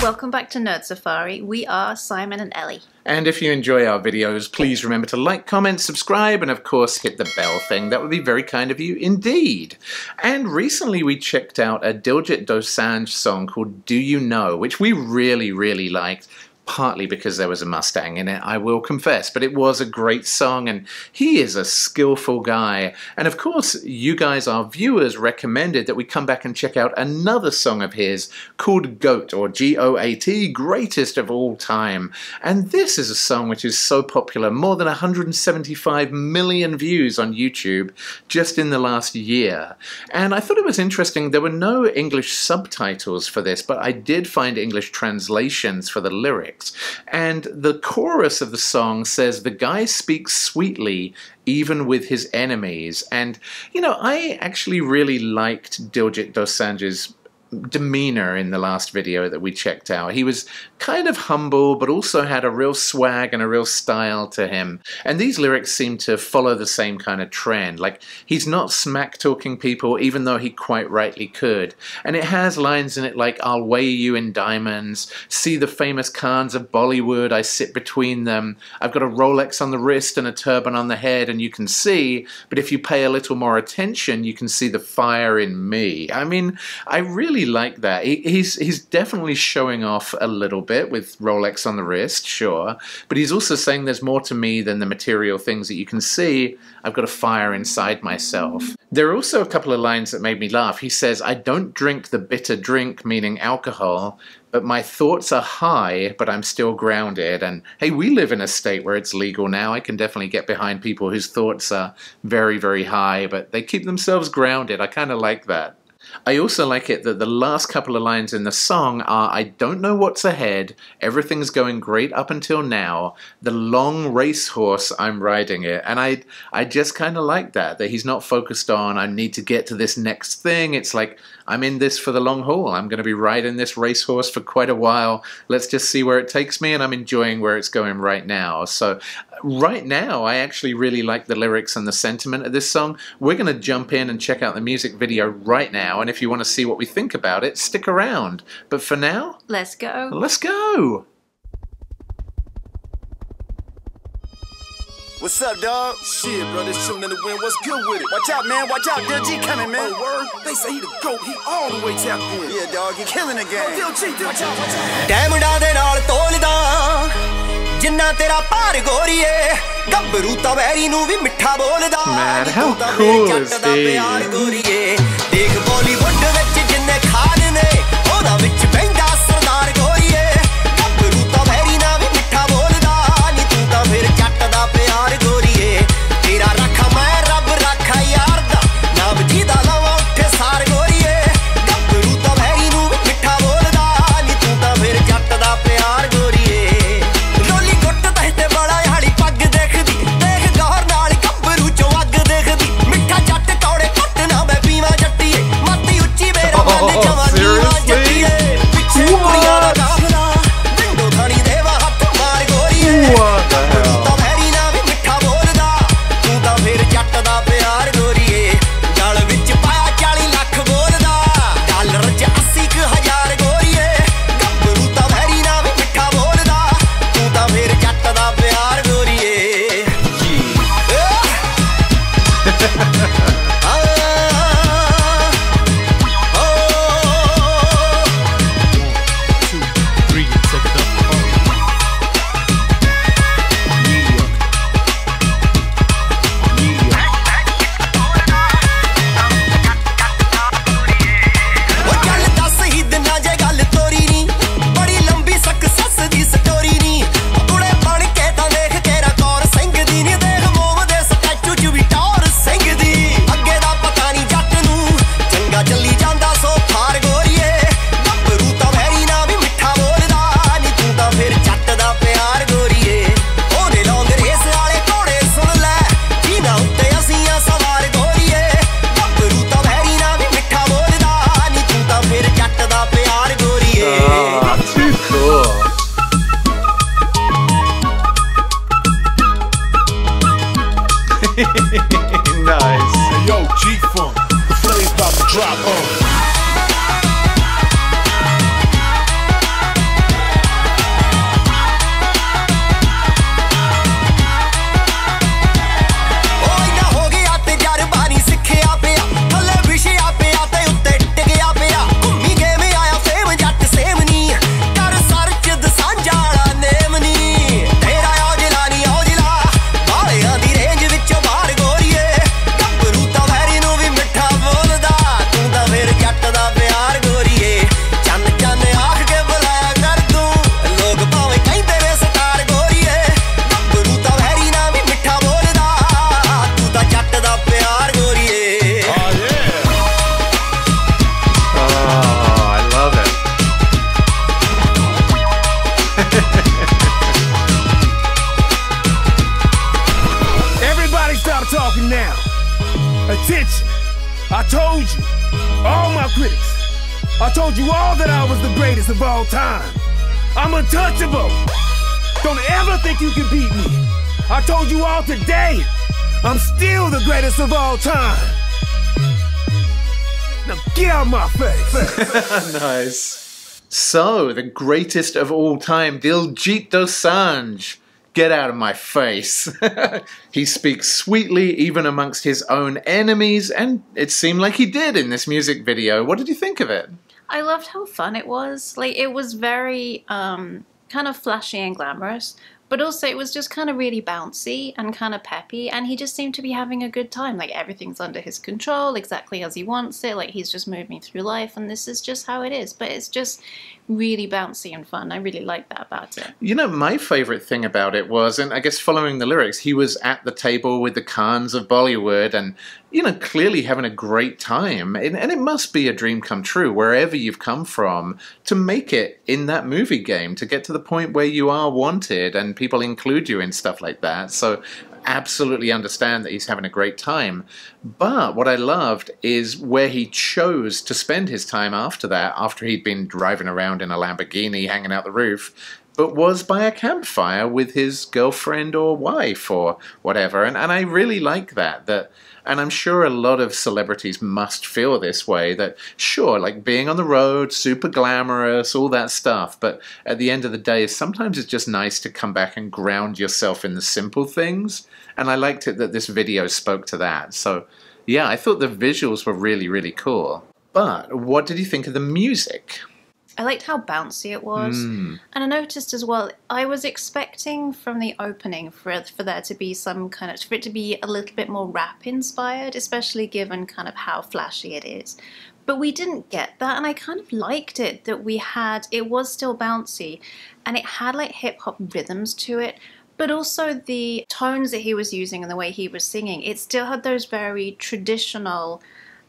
Welcome back to Nerd Safari. We are Simon and Ellie. And if you enjoy our videos, please remember to like, comment, subscribe, and of course hit the bell thing. That would be very kind of you indeed. And recently we checked out a Diljit Dosanjh song called Do You Know, which we really liked. Partly because there was a Mustang in it, I will confess, but it was a great song and he is a skillful guy. And of course, you guys, our viewers, recommended that we come back and check out another song of his called GOAT, or G-O-A-T, greatest of all time. And this is a song which is so popular, more than 175 million views on YouTube just in the last year. And I thought it was interesting, there were no English subtitles for this, but I did find English translations for the lyrics. And the chorus of the song says, "The guy speaks sweetly even with his enemies." And, you know, I actually really liked Diljit Dosanjh's demeanor in the last video that we checked out. He was kind of humble, but also had a real swag and a real style to him. And these lyrics seem to follow the same kind of trend. Like, he's not smack-talking people, even though he quite rightly could. And it has lines in it like, "I'll weigh you in diamonds, see the famous Khans of Bollywood, I sit between them, I've got a Rolex on the wrist and a turban on the head, and you can see, but if you pay a little more attention, you can see the fire in me." I mean, I really like that. He's definitely showing off a little bit with Rolex on the wrist, sure, but he's also saying there's more to me than the material things that you can see. I've got a fire inside myself. There are also a couple of lines that made me laugh. He says, "I don't drink the bitter drink," meaning alcohol, "but my thoughts are high, but I'm still grounded." And hey, we live in a state where it's legal now. I can definitely get behind people whose thoughts are very high, but they keep themselves grounded. I kind of like that. I also like it that the last couple of lines in the song are, "I don't know what's ahead, everything's going great up until now, the long racehorse, I'm riding it." And I just kind of like that he's not focused on, I need to get to this next thing. It's like, I'm in this for the long haul. I'm going to be riding this racehorse for quite a while. Let's just see where it takes me, and I'm enjoying where it's going right now. So right now, I actually really like the lyrics and the sentiment of this song. We're going to jump in and check out the music video right now, and if you want to see what we think about it, stick around. But for now, let's go. Let's go! What's up, dog? Shit, bro, this shooting in the wind. What's good with it? Watch out, man. Watch out. Diljit coming, man. Oh, word? They say he the GOAT. He all the way tapped in. Yeah, dog. He killing the game. Oh, Diljit. Watch out, watch out. Diamond ਦੇ ਨਾਲ ਤੋਲਦਾ ਜਿੰਨਾ ਤੇਰਾ ਭਾਰ ਗੋਰੀਏ ਗੱਭਰੂ ਤਾਂ very ਨੂੰ ਵੀ ਮਿੱਠਾ ਬੋਲਦਾ Man, how cool is he? ਦੇਖ ਬਾਲੀਵੁੱਡ ਵਿੱਚ ਜਿੰਨੇ ਖਾਨ ਨੇ ਉਹਦਾ ਵਿੱਚ ਬੈਂਦਾ ਸਰਦਾਰ ਗੋਰੀਏ ਗੱਭਰੂ ਤਾਂ ਵੈਰੀ ਨਾਲ ਵੀ ਮਿੱਠਾ ਬੋਲਦਾ ਨੀ ਤੂੰ ਤਾਂ ਫਿਰ ਜੱਟ ਦਾ ਪਿਆਰ ਗੋਰੀਏ ਤੇਰਾ ਰੱਖਾ ਮੈਂ ਰੱਬ ਰੱਖਾ ਯਾਰ ਦਾ ਨਾਮ ਜਿਹਦਾ ਲਾਵਾਂ ਉੱਠੇ ਸਾਰ ਗੋਰੀਏ ਗੱਭਰੂ ਤਾਂ ਵੈਰੀ ਨੂੰ ਵੀ ਮਿੱਠਾ ਬੋਲਦਾ ਨੀ ਤੂੰ ਤਾਂ ਫਿਰ ਜੱਟ ਦਾ ਪਿਆਰ ਗੋਰੀਏ ਰੋਲੀ ਗੁੱਟ ਤੇ ਬੜਾ ਹਾੜੀ ਪੱਗ ਦੇਖਦੀ ਦੇਖ ਗੌਰ ਨਾਲ ਗੱਭਰੂ ਚੋਂ ਅੱਗ ਦੇਖਦੀ ਮਿੱਠਾ ਜੱਟ ਕੌੜੇ ਕੱਟ ਨਾ ਮੈਂ ਪੀਵਾਂ ਜੱਟੀਏ ਮਾਤੀ told you, all my critics, I told you all that I was the greatest of all time. I'm untouchable. Don't ever think you can beat me. I told you all today, I'm still the greatest of all time. Now get out of my face. Nice. So, the greatest of all time, Diljit Dosanjh. Get out of my face. He speaks sweetly even amongst his own enemies, and it seemed like he did in this music video. What did you think of it? I loved how fun it was. Like, it was very kind of flashy and glamorous, but also it was just kind of really bouncy and kind of peppy, and he just seemed to be having a good time. Like, everything's under his control, exactly as he wants it. Like, he's just moving through life, and this is just how it is. But it's just really bouncy and fun. I really like that about it. You know, my favorite thing about it was, and I guess following the lyrics, he was at the table with the Khans of Bollywood and, you know, clearly having a great time. And it must be a dream come true, wherever you've come from, to make it in that movie game, to get to the point where you are wanted and people include you in stuff like that. So absolutely understand that he's having a great time. But what I loved is where he chose to spend his time after that, after he'd been driving around in a Lamborghini hanging out the roof, but was by a campfire with his girlfriend or wife or whatever. And I really like that. And I'm sure a lot of celebrities must feel this way, that sure, like being on the road, super glamorous, all that stuff, but at the end of the day, sometimes it's just nice to come back and ground yourself in the simple things. And I liked it that this video spoke to that. So yeah, I thought the visuals were really, really cool. But what did you think of the music? I liked how bouncy it was. And I noticed as well, I was expecting from the opening for there to be some kind of, for it to be a little bit more rap inspired, especially given kind of how flashy it is. But we didn't get that, and I kind of liked it, that it was still bouncy, and it had like hip hop rhythms to it, but also the tones that he was using and the way he was singing, it still had those very traditional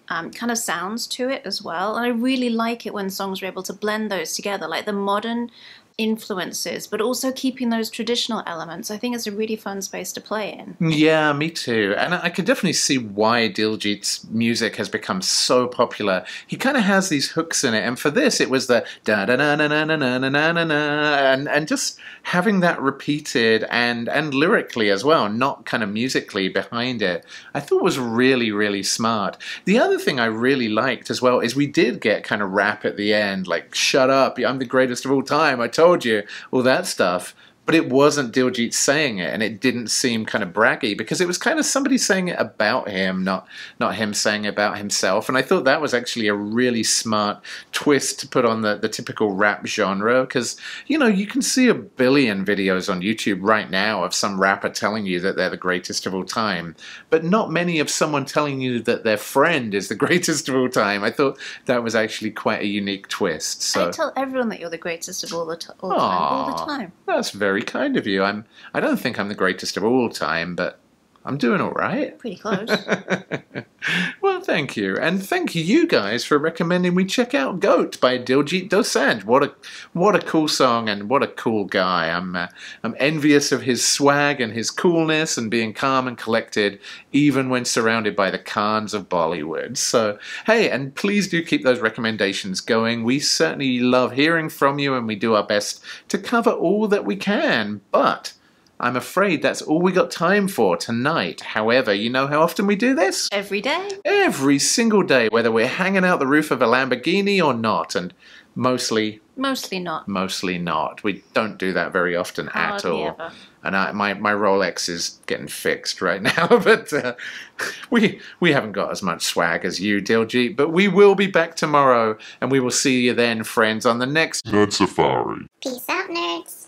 kind of sounds to it as well. And I really like it when songs are able to blend those together, like the modern influences, but also keeping those traditional elements. I think it's a really fun space to play in. Yeah, me too. And I can definitely see why Diljit's music has become so popular. He kind of has these hooks in it, and for this it was the da da na na na na na na na na, and just having that repeated and lyrically as well, not kind of musically behind it, I thought was really, really smart. The other thing I really liked as well is we did get kind of rap at the end, like shut up, I'm the greatest of all time, I told you, all that stuff. But it wasn't Diljit saying it, and it didn't seem kind of braggy, because it was kind of somebody saying it about him, not him saying it about himself. And I thought that was actually a really smart twist to put on the typical rap genre, because, you know, you can see a billion videos on YouTube right now of some rapper telling you that they're the greatest of all time, but not many of someone telling you that their friend is the greatest of all time. I thought that was actually quite a unique twist. So I tell everyone that you're the greatest of all the time. That's very kind of you. I don't think I'm the greatest of all time, but I'm doing all right. Pretty close. Well, thank you. And thank you guys for recommending we check out Goat by Diljit Dosanjh. What a cool song, and what a cool guy. I'm envious of his swag and his coolness and being calm and collected even when surrounded by the Khans of Bollywood. So, hey, and please do keep those recommendations going. We certainly love hearing from you, and we do our best to cover all that we can. But I'm afraid that's all we got time for tonight. However, you know how often we do this? Every day? Every single day, whether we're hanging out the roof of a Lamborghini or not, and mostly not. Mostly not. We don't do that very often at all. Ever. And my Rolex is getting fixed right now, but we haven't got as much swag as you, Diljit, but we will be back tomorrow, and we will see you then, friends, on the next Nerd Safari. Peace out, nerds.